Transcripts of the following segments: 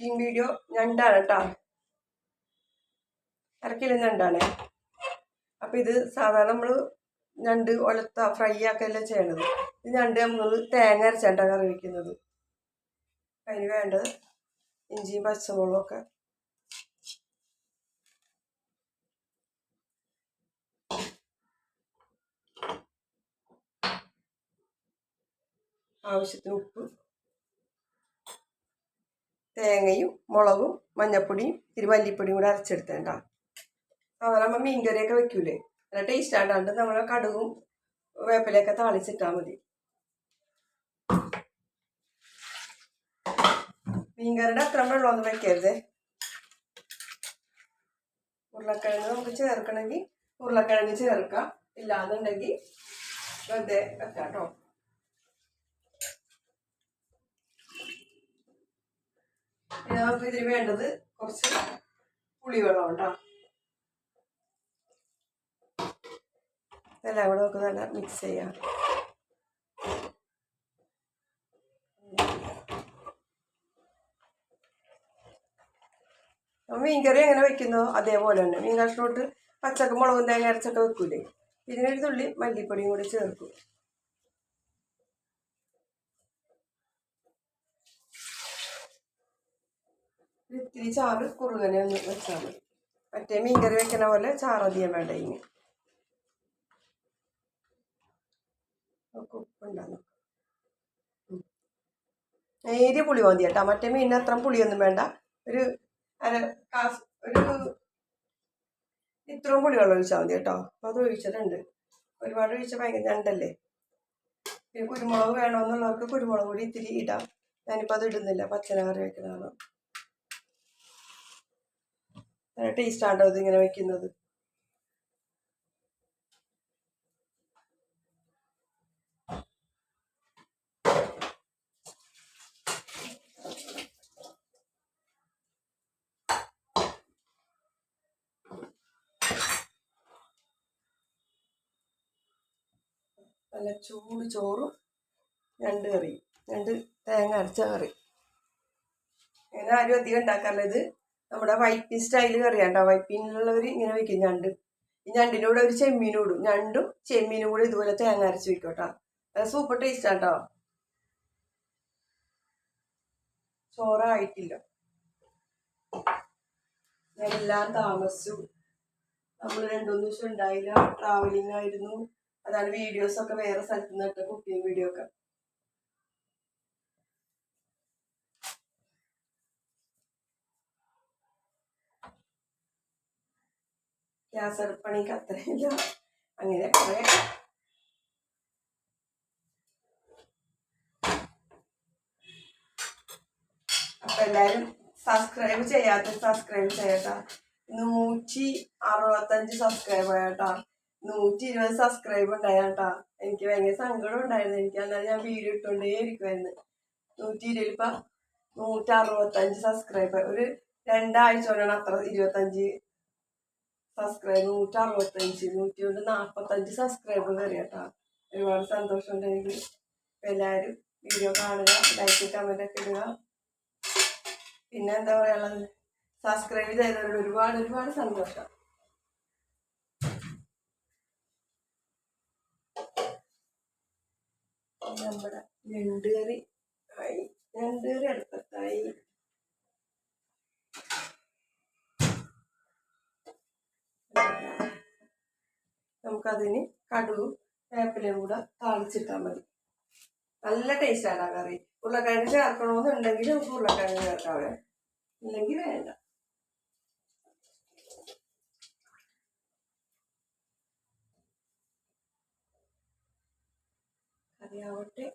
Cooking video ഞണ്ടാണ് കേട്ടോ. 1/2 kilo ഞണ്ടാണ്. അപ്പം ഇത് സാധാരണ നമ്മൾ ഞണ്ട് ഒലത്ത ഫ്രൈ ആക്കുകയല്ല ചെയ്യണത്. ഇത് ഞണ്ട് നമ്മൾ തേങ്ങ അരച്ചാണ് കറി വയ്ക്കുന്നത്. അതിന് വേണ്ടത് ഇഞ്ചിയും പച്ചമുളകും ഒക്കെ. ആവശ്യത്തിന് ഉപ്പ്, തേങ്ങയും മുളകും മഞ്ഞപ്പൊടിയും ഇത്തിരി മല്ലിപ്പൊടിയും കൂടെ അരച്ചെടുത്തേണ്ട. സാധാരണ നമ്മൾ മീൻകറിയൊക്കെ വെക്കൂലേ, നല്ല ടേസ്റ്റ് ആണ്ടാണ്ട് നമ്മൾ കടുകും വേപ്പിലയൊക്കെ താളിച്ചിട്ടാൽ മതി. മീൻകറിയുടെ അത്ര വെള്ളമൊന്നും വെക്കരുത്. ഉരുളക്കിഴങ്ങ് നമുക്ക് ചേർക്കണമെങ്കിൽ ഉരുളക്കിഴങ്ങ് ചേർക്കാം, ഇല്ലാന്നുണ്ടെങ്കിൽ വെറുതെ വെക്കാം കേട്ടോ. പിന്നെ നമുക്ക് ഇതിന് വേണ്ടത് കുറച്ച് പുളിവെള്ളം കേട്ടോ. ഇതെല്ലാം കൂടെ നമുക്ക് നല്ല മിക്സ് ചെയ്യാം. മീൻകറി എങ്ങനെ വെക്കുന്നോ അതേപോലെ തന്നെ മീൻ കഷ്ണോട്ട് പച്ചക്ക് മുളകും തേങ്ങ അരച്ചൊക്കെ വെക്കൂലേ, ഇതിനൊരു തുള്ളി മല്ലിപ്പൊടിയും കൂടി ചേർക്കും. ഇത്തിരി ചാറ് കുറുകനെ ഒന്ന് വെച്ചാൽ മതി. മറ്റേ മീൻകറി വെക്കുന്ന പോലെ ചാറധികം വേണ്ട. ഇനി ഉപ്പുണ്ടാകും. നേരിയ പുളി മതി കേട്ടോ. മറ്റേ മീനിന് അത്ര പുളിയൊന്നും വേണ്ട. ഒരു ഇത്രയും പുളിവെള്ളം ഒഴിച്ചാൽ മതി കേട്ടോ. അപ്പോൾ അത് ഒഴിച്ചിട്ടുണ്ട്. ഒരുപാട് ഒഴിച്ചാൽ ഭയങ്കര ഞണ്ടല്ലേ. പിന്നെ കുരുമുളക് വേണമെന്നുള്ളവർക്ക് കുരുമുളക് കൂടി ഇത്തിരി ഇടാം. ഞാനിപ്പോൾ അത് ഇടുന്നില്ല, പച്ചന കറി വെക്കുന്നതാണ്. നല്ല ടേസ്റ്റാണ്ടോ ഇതിങ്ങനെ വെക്കുന്നത്. നല്ല ചൂട് ചോറും ഞണ്ട് കറി, ഞണ്ട് തേങ്ങ അരച്ച കറി. ഇങ്ങനെ ആരും അധികം ഉണ്ടാക്കാറില്ല. ഇത് നമ്മുടെ വൈപ്പിൻ സ്റ്റൈല് കറിയാണ്ടോ. വൈപ്പിനുള്ളവർ ഇങ്ങനെ വയ്ക്കും ഞണ്ട്. ഈ ഞണ്ടിൻ്റെ കൂടെ ഒരു ചെമ്മീനും ഇടും. ഞണ്ടും ചെമ്മീനും കൂടെ ഇതുപോലെ തേങ്ങ അരച്ച് വയ്ക്കും കേട്ടോ. അത് സൂപ്പർ ടേസ്റ്റാട്ടോ. ചോറായിട്ടില്ല, എല്ലാം താമസിച്ചു. നമ്മൾ 2-3 ദിവസം ഉണ്ടായില്ല, ട്രാവലിംഗ് ആയിരുന്നു. അതാണ് വീഡിയോസൊക്കെ വേറെ സ്ഥലത്ത് നിന്നിട്ട് കുക്കിംഗ് വീഡിയോ ഒക്കെ. ഗ്യാസ് അടുപ്പണിക്ക് അത്രയില്ല, അങ്ങനെ കുറെ. അപ്പം എല്ലാവരും സബ്സ്ക്രൈബ് ചെയ്യട്ടാ. 165 സബ്സ്ക്രൈബ് ആയിട്ടാ. 120 സബ്സ്ക്രൈബ് ഉണ്ടായാട്ടാ. എനിക്ക് ഭയങ്കര സങ്കടം ഉണ്ടായിരുന്നു. എനിക്ക് അല്ലാതെ ഞാൻ വീഡിയോ ഇട്ടുകൊണ്ടേ ഇരിക്കുമായിരുന്നു. 120 ഇപ്പം 165 സബ്സ്ക്രൈബർ. ഒരു 2 ആഴ്ച കൊണ്ടാണ് അത്ര 25 സബ്സ്ക്രൈബ്. 165 145 സബ്സ്ക്രൈബ് കയറിയാട്ടാ. ഒരുപാട് സന്തോഷമുണ്ട് എനിക്ക്. എല്ലാവരും വീഡിയോ കാണുക, ലൈക്ക് കമൻ്റ് ഒക്കെ ഇടുക. പിന്നെ എന്താ പറയാനുള്ളത്, സബ്സ്ക്രൈബ് ചെയ്തവരോട് ഒരുപാട് സന്തോഷം. നമ്മുടെ ഞണ്ട് കറി അടുപ്പത്തായി. നമുക്കതിന് കടുകും വേപ്പിലയും കൂടെ താളിച്ചിട്ടാൽ മതി. നല്ല ടേസ്റ്റാണ് ആ കറി. ഉരുളക്കിഴങ്ങ് ചേർക്കണമെന്നുണ്ടെങ്കിൽ നമുക്ക് ഉരുളക്കിഴങ്ങ് ചേർക്കാവേ, ഇല്ലെങ്കിൽ വേണ്ട. കറിയാവട്ടെ.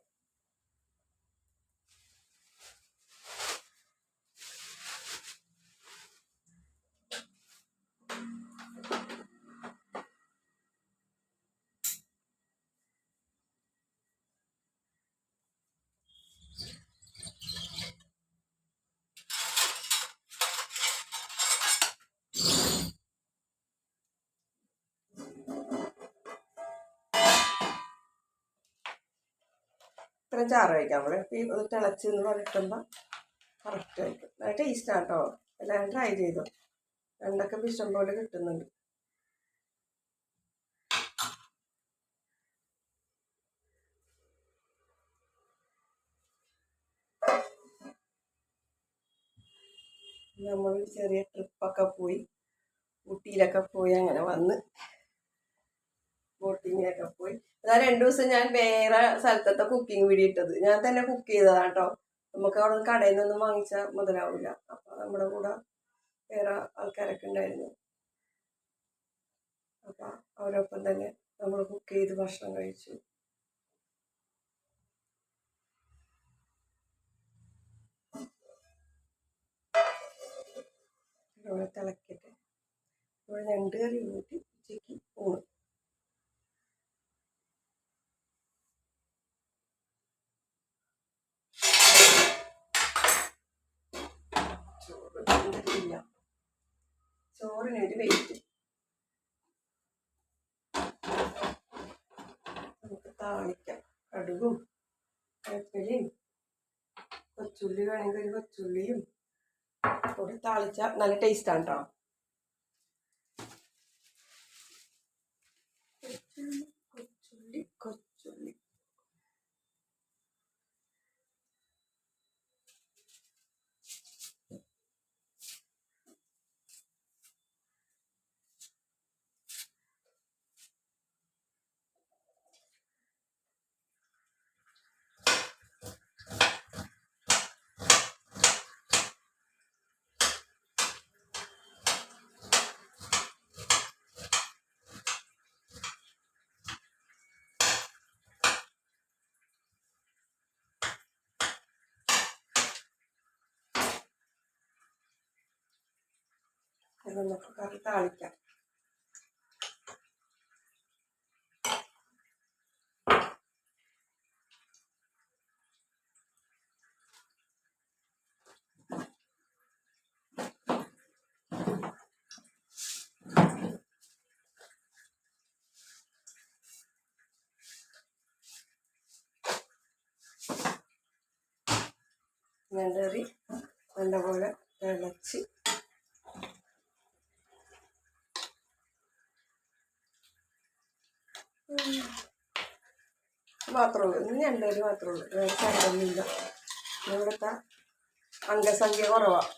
ഇത്രയും ചാറ് കഴിക്കാം. നമ്മൾ ഇത് തിളച്ചെന്ന് പറഞ്ഞിട്ടുമ്പോൾ കറക്റ്റ് ആയിരിക്കും. ടേസ്റ്റാണ് കേട്ടോ. എല്ലാവരും ട്രൈ ചെയ്തോ. രണ്ടൊക്കെ ഇഷ്ടം പോലെ കിട്ടുന്നുണ്ട്. നമ്മൾ ചെറിയ ട്രിപ്പൊക്കെ പോയി, ഊട്ടിയിലൊക്കെ പോയി അങ്ങനെ വന്ന് ബോട്ടിങ്ങിലൊക്കെ പോയി. അതാ 2 ദിവസം ഞാൻ വേറെ സ്ഥലത്തത്തെ കുക്കിംഗ് വീഡിയോ ഇട്ടത്. ഞാൻ തന്നെ കുക്ക് ചെയ്തതാണ് കേട്ടോ. നമുക്ക് അവിടെ നിന്ന് കടയിൽ നിന്നൊന്നും വാങ്ങിച്ചാൽ മുതലാവില്ല. അപ്പം നമ്മുടെ കൂടെ വേറെ ആൾക്കാരൊക്കെ ഉണ്ടായിരുന്നു. അപ്പം അവരൊപ്പം തന്നെ നമ്മൾ കുക്ക് ചെയ്ത് ഭക്ഷണം കഴിച്ചു. ഇവിടെ തിളക്കട്ടെ. ഇവിടെ ഞണ്ട് കറി കൂട്ടി ഉച്ചയ്ക്ക് ഊണ്. ചോറ് ചോറിനൊരു വെയിറ്റ്. നമുക്ക് താളിക്കാം. കടുകും വേപ്പിലയും കൊച്ചുള്ളി വേണമെങ്കിൽ ഒരു കൊച്ചുള്ളിയും കൂടി താളിച്ചാൽ നല്ല ടേസ്റ്റാണ് കേട്ടോ. കൊച്ചുള്ളി കൊച്ചുള്ളി നമുക്ക് കറി താളിക്കാം. ഞണ്ടറി നല്ലപോലെ തിളച്ച് മാത്രമേ ഉള്ളൂ. ഇന്ന് ഞണ്ടറി മാത്രമേ ഉള്ളൂ. വേറെ കറിയൊന്നുമില്ല. ഇവിടുത്തെ അംഗസംഖ്യ കുറവാണ്.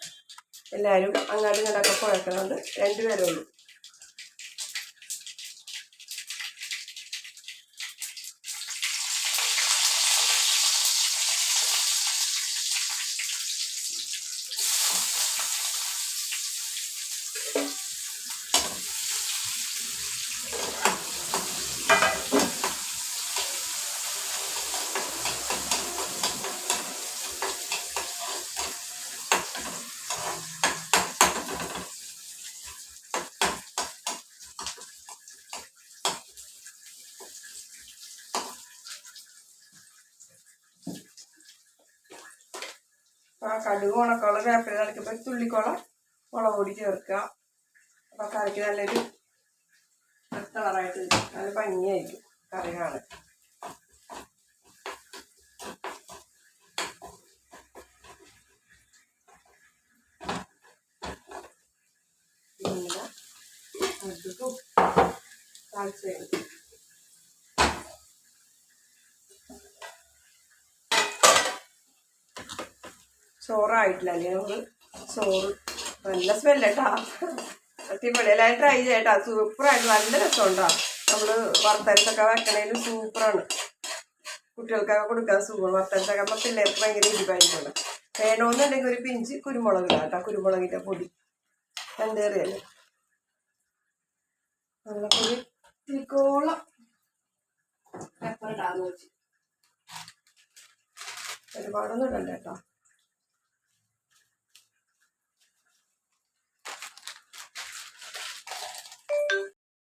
എല്ലാവരും അങ്ങാടി ഇങ്ങോട്ടൊക്കെ കുഴക്കണോണ്ട് 2 പേരേ ഉള്ളൂ. കടുക് ഉണക്കമുള്ള വേപ്പില കളിക്കുമ്പോൾ തുള്ളിക്കോളം മുളക് പൊടി ചേർക്കുക. അപ്പോൾ കറിക്ക് നല്ലൊരു കളറായിട്ട് നല്ല ഭംഗിയായിരിക്കും കറി കാണാൻ. പിന്നെ കടുകും താളിച്ച് ചോറായിട്ടില്ല. അല്ലെങ്കിൽ നമ്മൾ ചോറ് നല്ല സ്മെല്ലേട്ടാ. അടിപൊളി. എല്ലാവരും ട്രൈ ചെയ്യട്ടാ. സൂപ്പറായിട്ട് നല്ല രസമുണ്ടാ. നമ്മൾ വറുത്തരച്ചൊക്കെ വെക്കണേലും സൂപ്പറാണ്. കുട്ടികൾക്കൊക്കെ കൊടുക്കാൻ സുഖമാണ്. വറുത്തരച്ചൊക്കെ ആകുമ്പോൾ പിള്ളേർക്ക് ഭയങ്കര ഇരിപ്പായിരിക്കുമല്ലോ. വേണമെന്നുണ്ടെങ്കിൽ ഒരു പിഞ്ച് കുരുമുളക് ഇടാം കേട്ടോ. കുരുമുളകിൻ്റെ പൊടി എന്തേറിയല്ലേ. നമ്മളൊരു തിരിക്കോളം പെപ്പർ ഇടാന്ന് വെച്ച് ഒരുപാടൊന്നും ഇടണ്ട കേട്ടോ.